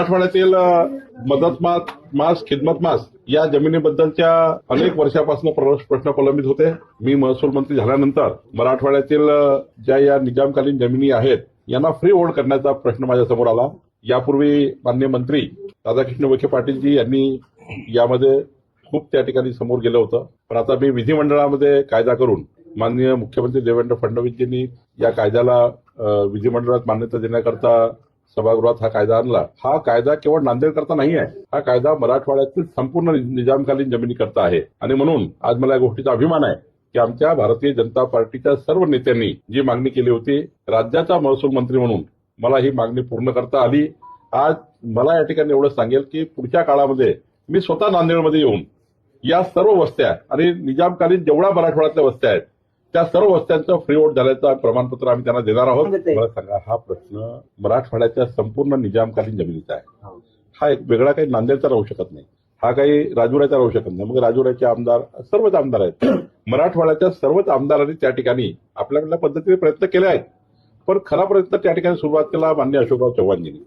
मराठवाड्यातील मदत मास खिदमत मास या जमिनीबद्दलच्या अनेक वर्षापासून प्रश्न प्रलंबित होते. मी महसूल मंत्री झाल्यानंतर मराठवाड्यातील ज्या या निजामकालीन जमिनी आहेत यांना फ्री होल्ड करण्याचा प्रश्न माझ्यासमोर आला. यापूर्वी माननीय मंत्री राधाकृष्ण विखे पाटीलजी यांनी यामध्ये खूप त्या ठिकाणी समोर गेलं होतं. पण आता मी विधिमंडळामध्ये कायदा करून माननीय मुख्यमंत्री देवेंद्र फडणवीसजींनी या कायद्याला विधिमंडळात मान्यता देण्याकरता सभागृहात हा कायदा आणला. हा कायदा केवळ नांदेड करता नाही आहे, हा कायदा मराठवाड्यातील संपूर्ण निजामकालीन जमिनी करता आहे. आणि म्हणून आज मला या गोष्टीचा अभिमान आहे की आमच्या भारतीय जनता पार्टीच्या सर्व नेत्यांनी जी मागणी केली होती, राज्याचा महसूल मंत्री म्हणून मला ही मागणी पूर्ण करता आली. आज मला या ठिकाणी एवढं सांगेल की पुढच्या काळामध्ये मी स्वतः नांदेडमध्ये येऊन या सर्व वस्त्या आणि निजामकालीन जेवढ्या मराठवाड्यातल्या वस्त्या आहेत त्या सर्व वस्त्यांचं फ्री होल्ड झाल्याचं प्रमाणपत्र आम्ही त्यांना देणार आहोत. मला सांगा, हा प्रश्न मराठवाड्याच्या संपूर्ण निजामकालीन जमिनीचा आहे. हा एक वेगळा काही नांदेडचा राहू शकत नाही, हा काही राजुराचा राहू शकत नाही. मग राजुराचे आमदार सर्वच आमदार आहेत. मराठवाड्याच्या सर्वच आमदारांनी त्या ठिकाणी आपल्या पद्धतीने प्रयत्न केले आहेत. पण खरा प्रयत्न त्या ठिकाणी सुरुवात केला माननीय अशोकराव चव्हाणजींनी.